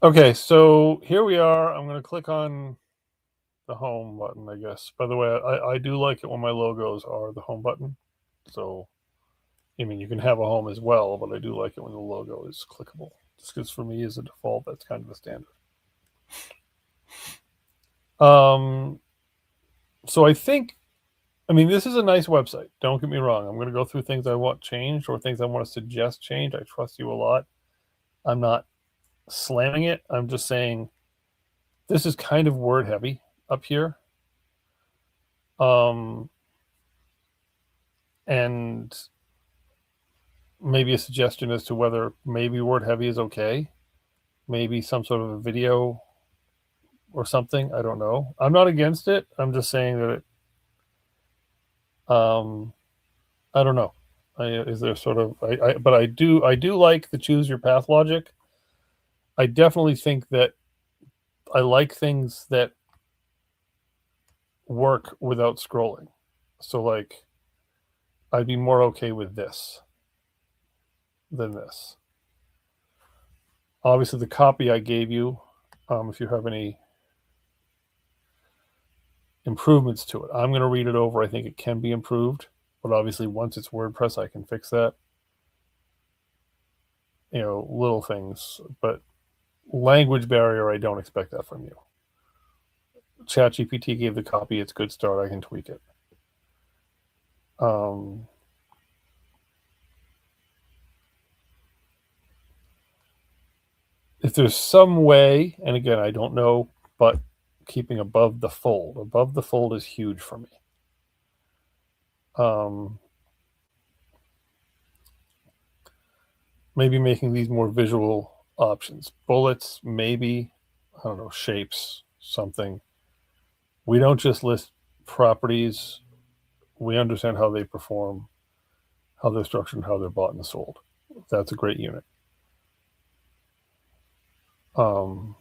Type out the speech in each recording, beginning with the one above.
Okay, so here we are. I'm going to click on the home button, I guess. By the way, I do like it when my logos are the home button. So, I mean, you can have a home as well, but I do like it when the logo is clickable. Just because for me, as a default, that's kind of a standard. So I think, I mean, this is a nice website. Don't get me wrong. I'm going to go through things I want changed or things I want to suggest change. I trust you a lot. I'm not slamming it. I'm just saying this is kind of word heavy up here. And maybe a suggestion as to whether maybe word heavy is okay. Maybe some sort of a video or something. I don't know. I'm not against it. I'm just saying that I don't know. Is there sort of but I do like the choose your path logic. I definitely think that I like things that work without scrolling. So like I'd be more okay with this than this. Obviously the copy I gave you, if you have any improvements to it, I'm going to read it over. I think it can be improved, but obviously once it's WordPress, I can fix that. You know, little things, but language barrier, I don't expect that from you. ChatGPT gave the copy. It's a good start. I can tweak it. If there's some way, and again, I don't know, but keeping above the fold is huge for me. Maybe making these more visual options. Bullets, maybe, I don't know, shapes, something. We don't just list properties. We understand how they perform, how they're structured, and how they're bought and sold. That's a great unit. And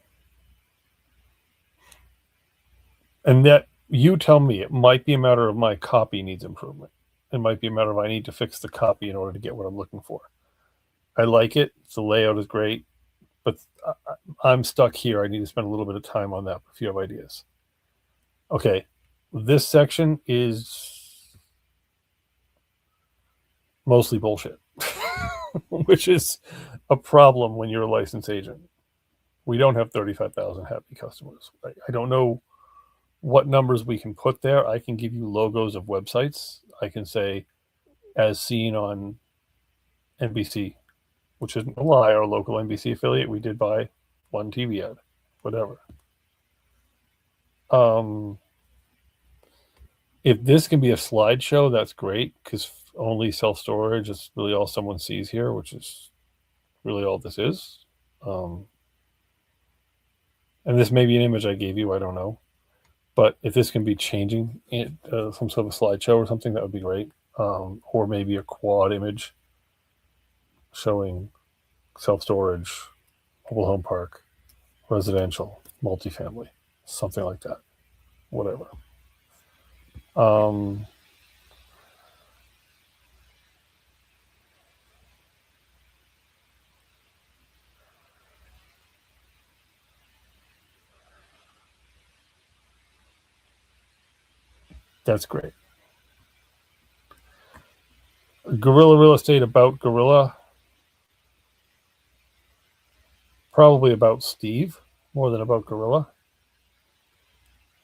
that, you tell me, it might be a matter of my copy needs improvement. It might be a matter of I need to fix the copy in order to get what I'm looking for. I like it. The layout is great, but I'm stuck here. I need to spend a little bit of time on that if you have ideas. Okay, this section is mostly bullshit, which is a problem when you're a licensed agent. We don't have 35,000 happy customers. I don't know what numbers we can put there. I can give you logos of websites. I can say, as seen on NBC, which isn't a lie, our local NBC affiliate. We did buy one TV ad, whatever. If this can be a slideshow, that's great, because only self-storage is really all someone sees here, which is really all this is. And this may be an image I gave you, I don't know. But if this can be changing it, some sort of a slideshow or something, that would be great. Or maybe a quad image showing self-storage, mobile home park, residential, multifamily, something like that. Whatever. That's great. Guerrilla Real Estate about Guerrilla. Probably about Steve more than about Guerrilla.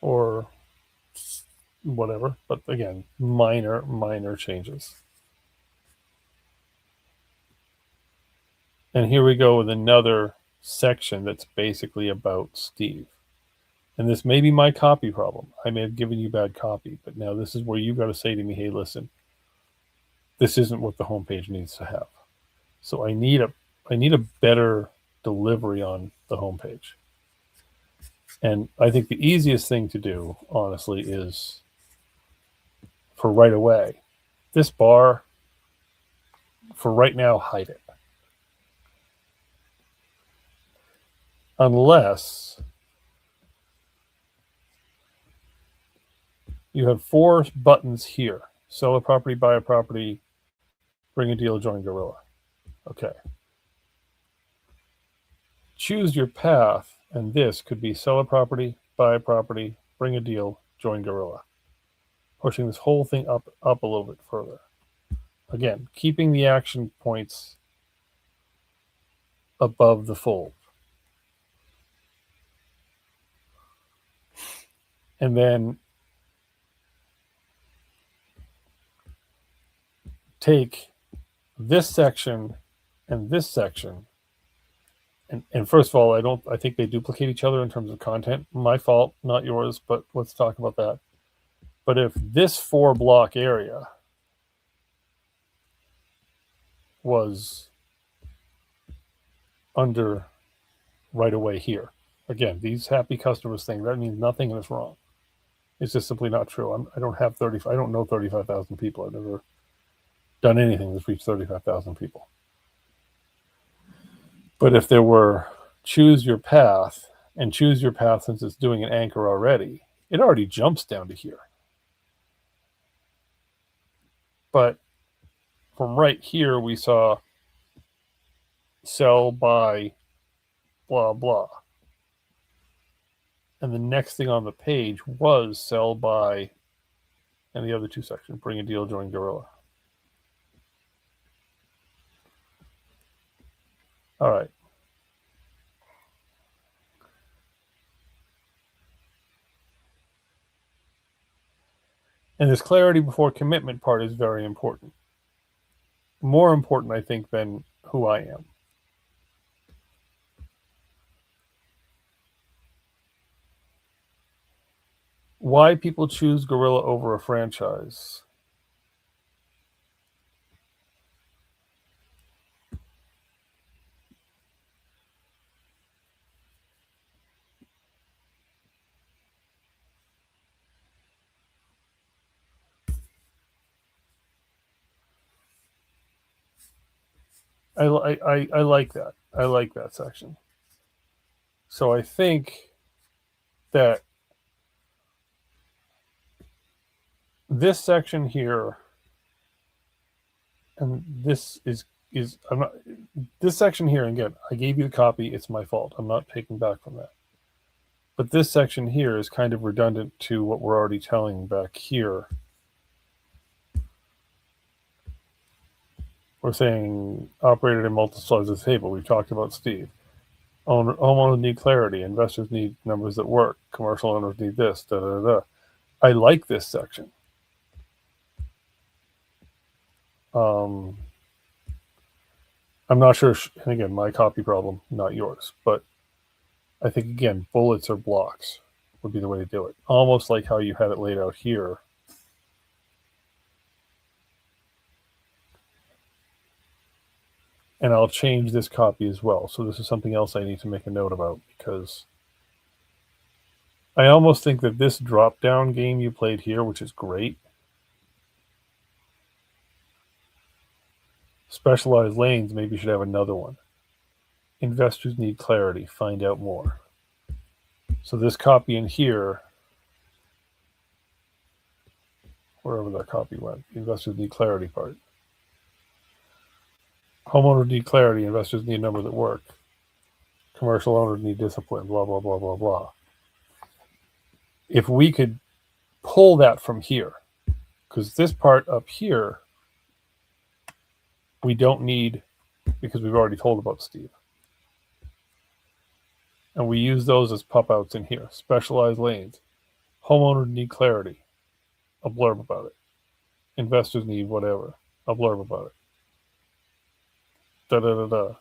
Or whatever. But again, minor changes. And here we go with another section that's basically about Steve. And this may be my copy problem. I may have given you bad copy, but now this is where you've got to say to me, hey, listen, this isn't what the homepage needs to have. So I need a better delivery on the homepage. And I think the easiest thing to do, honestly, is for right away, this bar, for right now, hide it. Unless you have 4 buttons here: sell a property, buy a property, bring a deal, join Guerrilla. Okay. choose your path, and this could be sell a property, buy a property, bring a deal, join Gorilla. Pushing this whole thing up a little bit further. Again, keeping the action points above the fold. And then take this section and this section. And first of all, I think they duplicate each other in terms of content. My fault, not yours, but let's talk about that. But if this 4-block area was under right away here, again, these happy customers thing, that means nothing is wrong. It's just simply not true. I don't know 35,000 people. I've never done anything that's reached 35,000 people. But if there were choose your path, and choose your path, since it's doing an anchor already, it already jumps down to here. But from right here, we saw sell, buy, blah, blah. And the next thing on the page was sell, buy, and the other two sections, bring a deal, join Gorilla. All right. And this clarity before commitment part is very important. More important, I think, than who I am. Why people choose Gorilla over a franchise. I like that. I like that section. So I think that this section here, and this is I'm not, this section here, again, I gave you the copy, it's my fault. I'm not taking back from that. But this section here is kind of redundant to what we're already telling back here. We're saying operated in multiple sides of the table. We've talked about Steve. Homeowners need clarity. Investors need numbers that work. Commercial owners need this. Da, da, da. I like this section. I'm not sure. And again, my copy problem, not yours. But I think, again, bullets or blocks would be the way to do it. Almost like how you had it laid out here. And I'll change this copy as well. So this is something else I need to make a note about, because I almost think that this drop-down game you played here, which is great, specialized lanes maybe should have another one. Investors need clarity. Find out more. So this copy in here, wherever that copy went, investors need clarity part. Homeowners need clarity. Investors need numbers that work. Commercial owners need discipline. Blah, blah, blah, blah, blah. If we could pull that from here, because this part up here, we don't need, because we've already told about Steve. And we use those as pop-outs in here. Specialized lanes. Homeowners need clarity. A blurb about it. Investors need whatever. A blurb about it. Da-da-da-da.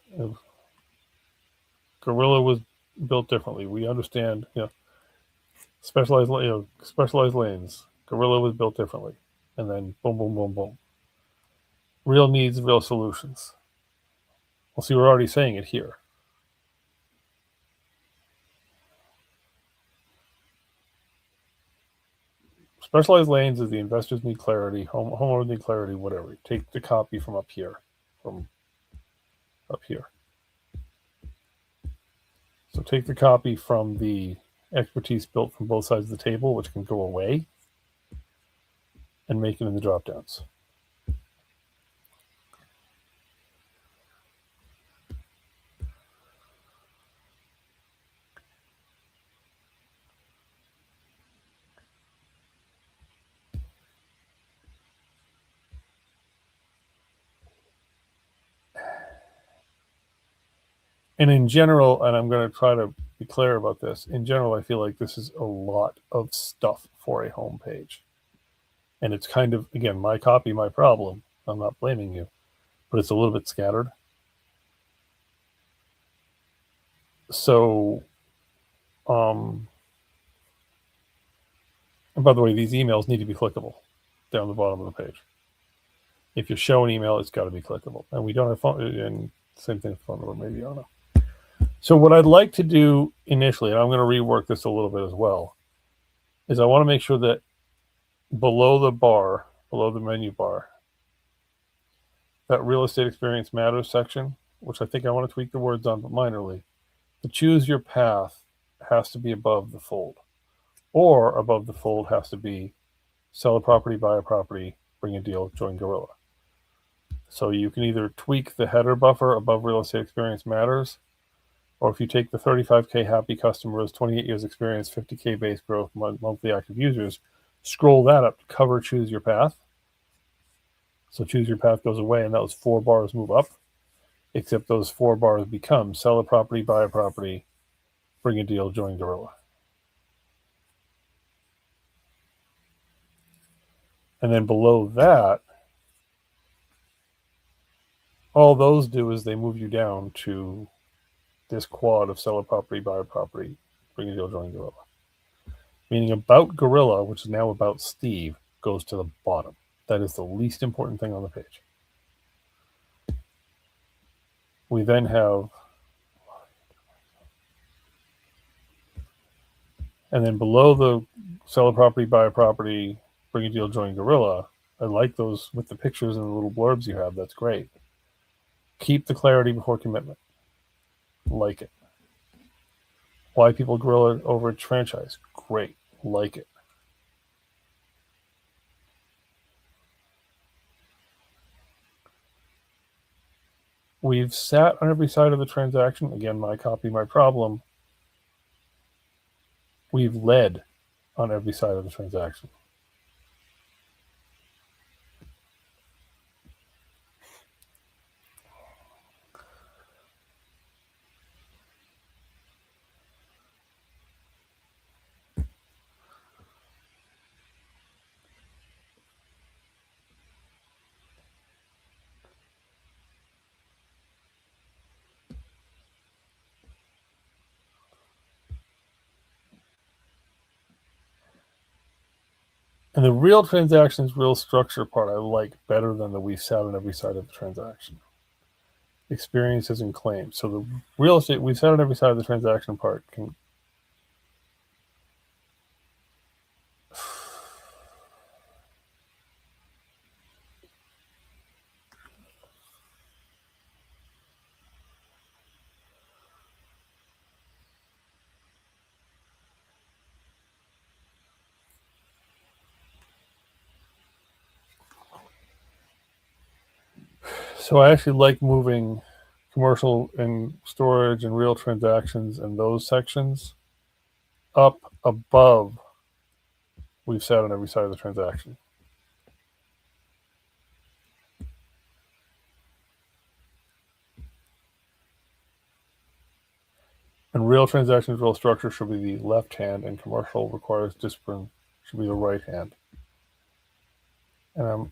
Gorilla was built differently. We understand, specialized lanes. Gorilla was built differently. And then boom, boom, boom, boom. Real needs, real solutions. Well, see, we're already saying it here. Specialized lanes is the investors need clarity, homeowners need clarity, whatever. Take the copy from up here, So take the copy from the expertise built from both sides of the table, which can go away, and make it in the drop downs. And in general, and I'm going to try to be clear about this, in general, I feel like this is a lot of stuff for a home page. And it's kind of, again, my copy, my problem. I'm not blaming you, but it's a little bit scattered. So, and by the way, these emails need to be clickable down the bottom of the page. If you show an email, it's got to be clickable. And we don't have phone, and same thing with phone number, maybe, I don't know. So what I'd like to do initially, and I'm going to rework this a little bit as well, is I want to make sure that below the bar, below the menu bar, that real estate experience matters section, which I think I want to tweak the words on, but minorly, the choose your path has to be above the fold. Or above the fold has to be sell a property, buy a property, bring a deal, join Gorilla. So you can either tweak the header buffer above real estate experience matters, or if you take the 35K happy customers, 28 years experience, 50K base growth, monthly active users, scroll that up to cover choose your path. So choose your path goes away and those 4 bars move up, except those 4 bars become sell a property, buy a property, bring a deal, join Gorilla. And then below that, all those do is they move you down to this quad of sell a property, buy a property, bring a deal, join Gorilla. Meaning about Gorilla, which is now about Steve, goes to the bottom. That is the least important thing on the page. We then have, and then below the sell a property, buy a property, bring a deal, join Gorilla, I like those with the pictures and the little blurbs you have. That's great. Keep the clarity before commitment. Like it. Why people Gorilla over its franchise? Great. Like it. We've sat on every side of the transaction. Again, my copy, my problem. We've led on every side of the transaction. And the real transactions, real structure part, I like better than the we've sat on every side of the transaction. Experiences and claims. So the real estate, we've sat on every side of the transaction part can. So I actually like moving commercial and storage and real transactions and those sections up above we've sat on every side of the transaction. And real transactions, real structure should be the left hand, and commercial requires discipline should be the right hand. And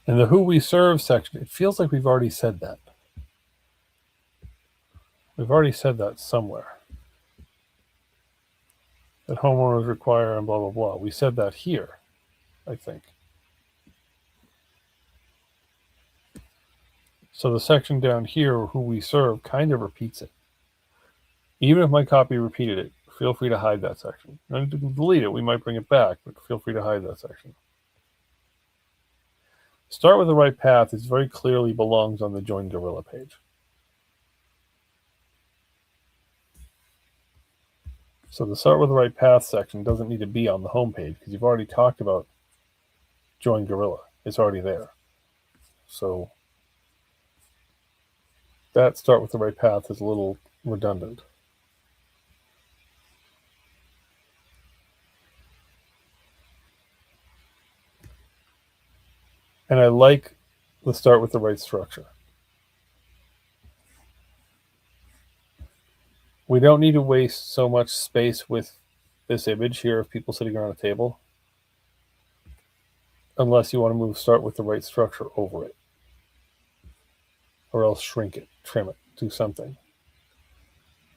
in the who we serve section, it feels like we've already said that. We've already said that somewhere. That homeowners require and blah, blah, blah. We said that here, I think. So the section down here, who we serve, kind of repeats it. Even if my copy repeated it, feel free to hide that section. And to delete it, we might bring it back, but feel free to hide that section. Start with the right path. It very clearly belongs on the Join Gorilla page. So the start with the right path section doesn't need to be on the home page because you've already talked about Join Gorilla. It's already there. So that start with the right path is a little redundant. And I like the start with the right structure. We don't need to waste so much space with this image here of people sitting around a table, unless you want to move start with the right structure over it, or else shrink it, trim it, do something.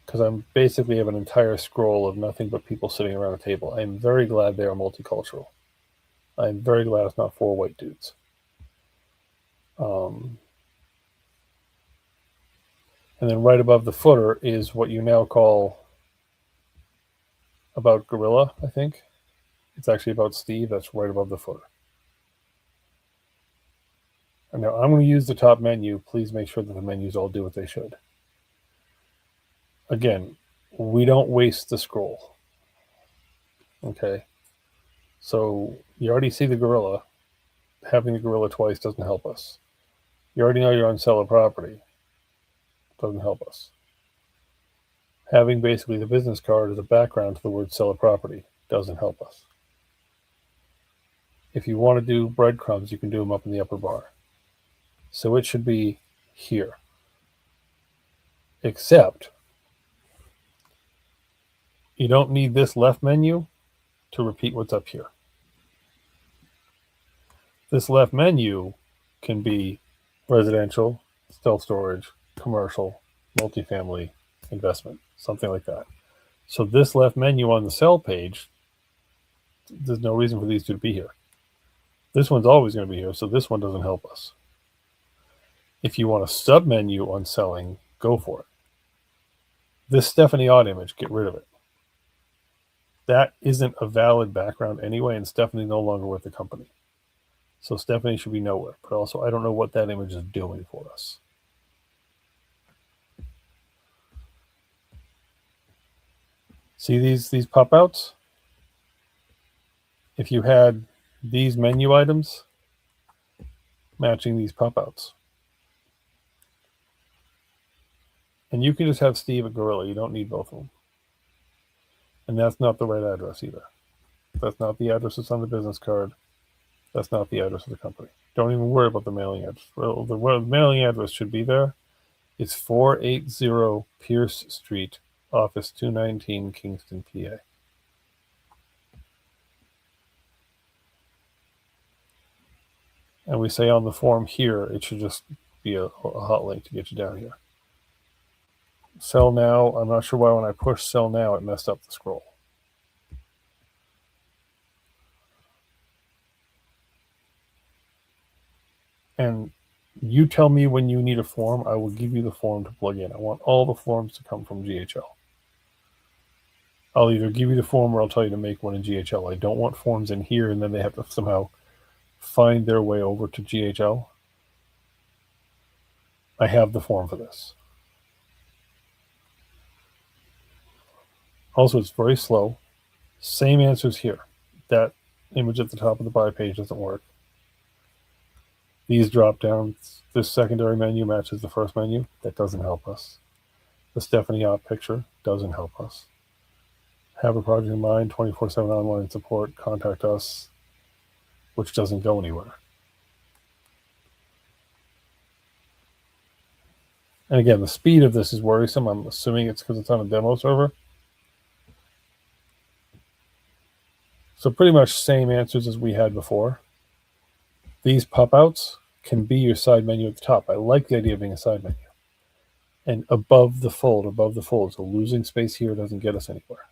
Because I'm basically have an entire scroll of nothing but people sitting around a table. I'm very glad they are multicultural. I'm very glad it's not 4 white dudes. And then right above the footer is what you now call about Gorilla, I think. It's actually about Steve. That's right above the footer. And now I'm going to use the top menu. Please make sure that the menus all do what they should. Again, we don't waste the scroll. Okay. So you already see the gorilla. Having the gorilla twice doesn't help us. You already know you're on seller property. Doesn't help us. Having basically the business card as a background to the word seller property doesn't help us. If you want to do breadcrumbs, you can do them up in the upper bar. So it should be here. Except you don't need this left menu to repeat what's up here. This left menu can be residential, self-storage, commercial, multifamily, investment, something like that. So this left menu on the sell page, there's no reason for these two to be here. This one's always going to be here, so this one doesn't help us. If you want a sub menu on selling, go for it. This Stephanie Ott image, get rid of it. That isn't a valid background anyway, and Stephanie's no longer with the company. So Stephanie should be nowhere. But also, I don't know what that image is doing for us. See these pop outs? If you had these menu items matching these pop outs. And you can just have Steve at Gorilla. You don't need both of them. And that's not the right address either. That's not the address that's on the business card. That's not the address of the company. Don't even worry about the mailing address. Well, the mailing address should be there. It's 480 Pierce Street, Office 219, Kingston, PA. And we say on the form here, it should just be a hot link to get you down here. Sell now. I'm not sure why when I push sell now, it messed up the scroll. And you tell me when you need a form, I will give you the form to plug in. I want all the forms to come from GHL. I'll either give you the form or I'll tell you to make one in GHL. I don't want forms in here and then they have to somehow find their way over to GHL. I have the form for this. Also, it's very slow. Same answers here. That image at the top of the buy page doesn't work. These drop downs, this secondary menu matches the first menu. That doesn't help us. The Stephanie Ott picture doesn't help us. Have a project in mind, 24/7 online support, contact us, which doesn't go anywhere. And again, the speed of this is worrisome. I'm assuming it's because it's on a demo server. So pretty much same answers as we had before. These pop-outs can be your side menu at the top. I like the idea of being a side menu. And above the fold. So losing space here doesn't get us anywhere.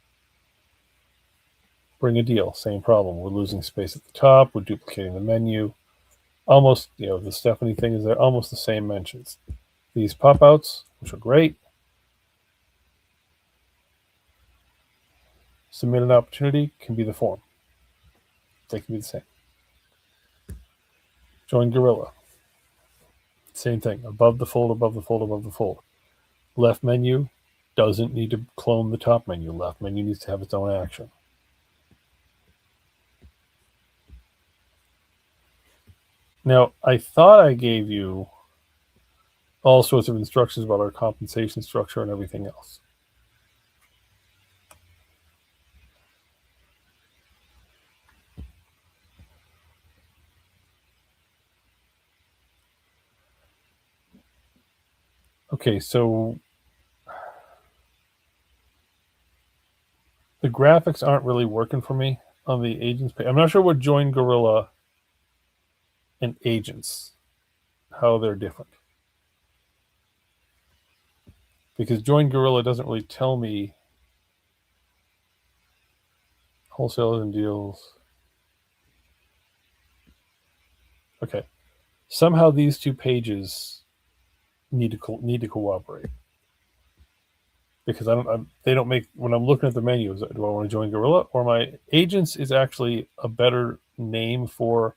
Bring a deal, same problem. We're losing space at the top. We're duplicating the menu. Almost, the Stephanie thing is there, almost the same mentions. These pop-outs, which are great. Submit an opportunity can be the form. They can be the same. Join Gorilla. Same thing. Above the fold. Left menu doesn't need to clone the top menu. Left menu needs to have its own action. Now, I thought I gave you all sorts of instructions about our compensation structure and everything else. Okay, so the graphics aren't really working for me on the agents page. I'm not sure what Join Gorilla and agents, how they're different. Because Join Gorilla doesn't really tell me wholesalers and deals. Okay. Somehow these two pages need to cooperate. Because they don't make, when I'm looking at the menus, do I want to join Gorilla or my agents is actually a better name for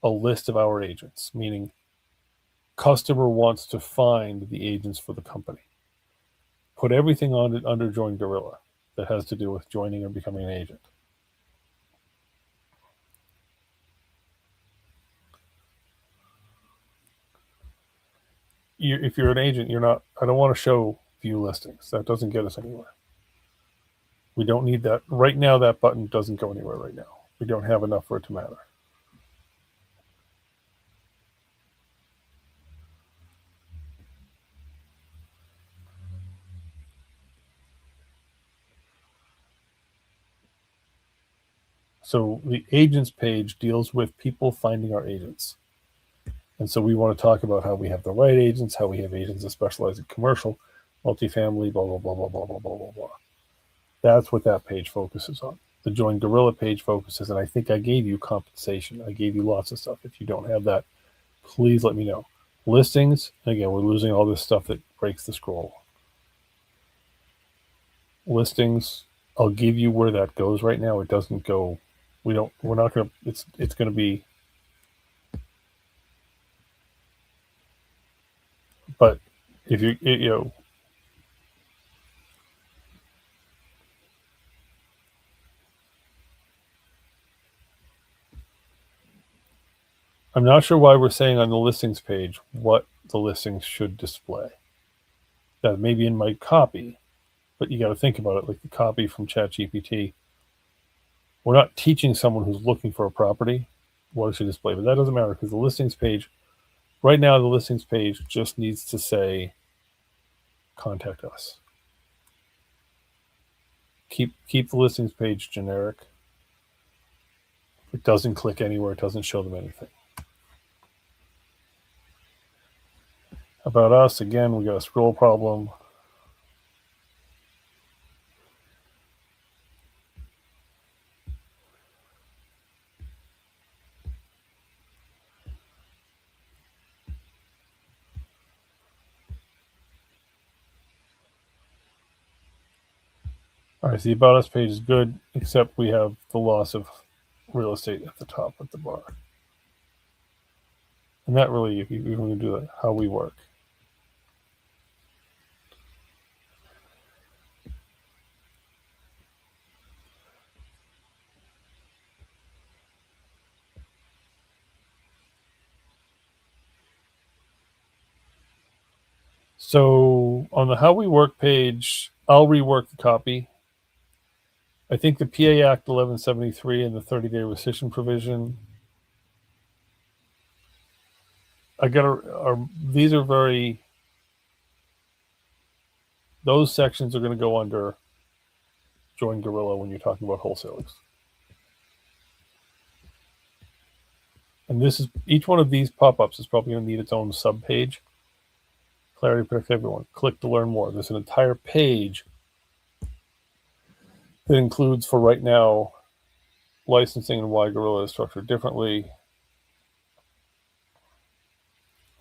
a list of our agents, meaning customer wants to find the agents for the company. Put everything on it under Join Gorilla that has to do with joining or becoming an agent. If you're an agent, I don't want to show view listings. That doesn't get us anywhere. We don't need that. Right now, that button doesn't go anywhere right now. We don't have enough for it to matter. So the agents page deals with people finding our agents. And so we want to talk about how we have the right agents, how we have agents that specialize in commercial, multifamily, blah, blah, blah, blah, blah, blah, blah, blah, blah. That's what that page focuses on. The Join Gorilla page focuses, and I think I gave you compensation. I gave you lots of stuff. If you don't have that, please let me know. Listings, again, we're losing all this stuff that breaks the scroll. Listings, I'll give you where that goes right now. It doesn't go, we're not going to, it's going to be, but if I'm not sure why we're saying on the listings page what the listings should display. That may be in my copy, but you got to think about it like the copy from ChatGPT. We're not teaching someone who's looking for a property what it should display, but that doesn't matter because the listings page, right now, the listings page just needs to say, contact us. Keep the listings page generic. It doesn't click anywhere. It doesn't show them anything. About us, again, we got a scroll problem. All right, so the About Us page is good, except we have the loss of real estate at the top at the bar. And that really, if you want to do that, how we work. So on the How We Work page, I'll rework the copy. I think the PA Act 1173 and the 30-day rescission provision, these are very, those sections are going to go under Join Gorilla when you're talking about wholesalers. And this is, each one of these pop-ups is probably going to need its own sub-page. Clarity Protect Everyone. Click to learn more. There's an entire page that includes, for right now, licensing and why Gorilla is structured differently.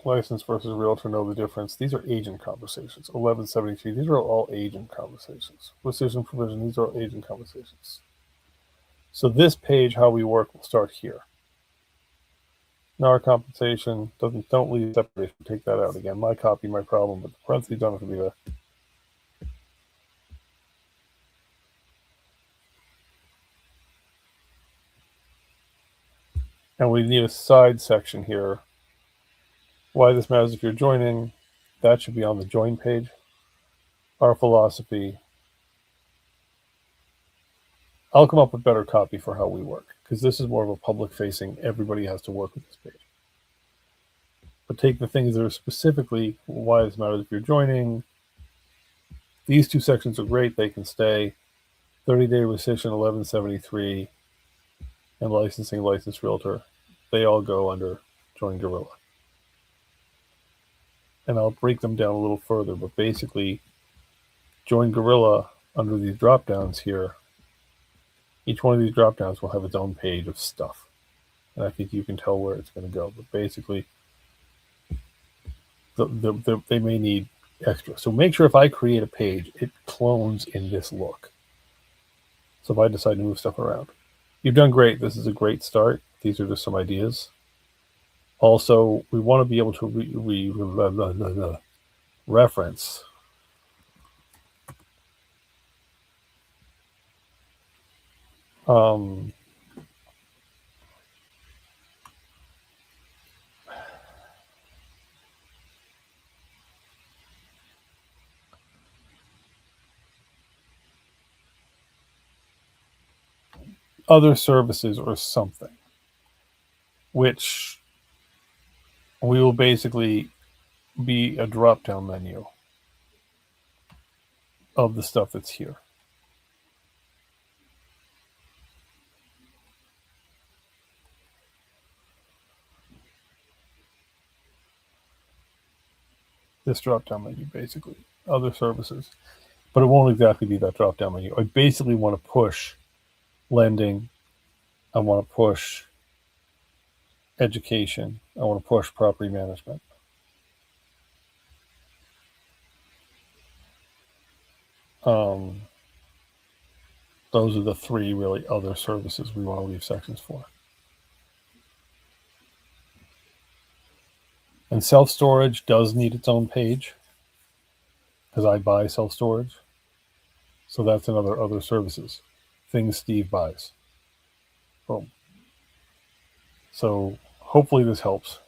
License versus realtor, know the difference. These are agent conversations. 1173. These are all agent conversations. Rescission provision. These are all agent conversations. So this page, How We Work, will start here. NAR compensation don't leave separation. Take that out again. My copy, my problem, but the parentheses don't have to be there. And we need a side section here. Why this matters if you're joining. That should be on the join page. Our philosophy. I'll come up with better copy for how we work, because this is more of a public facing, everybody has to work with this page. But take the things that are specifically why this matters if you're joining. These two sections are great, they can stay. 30-day rescission 1173 and licensing licensed realtor, they all go under join Gorilla. And I'll break them down a little further, but basically join Gorilla under these drop downs here. Each one of these drop downs will have its own page of stuff. And I think you can tell where it's going to go. But basically, they may need extra. So make sure if I create a page, it clones in this look. So if I decide to move stuff around, you've done great. This is a great start. These are just some ideas. Also, we want to be able to reference other services or something, which we will basically be a drop down menu of the stuff that's here. This drop down menu, basically, other services, but it won't exactly be that drop down menu. I basically want to push lending. I want to push education. I want to push property management. Those are the three really other services we want to leave sections for. And self-storage does need its own page because I buy self-storage. So that's another other services, things Steve buys. Boom. So hopefully this helps.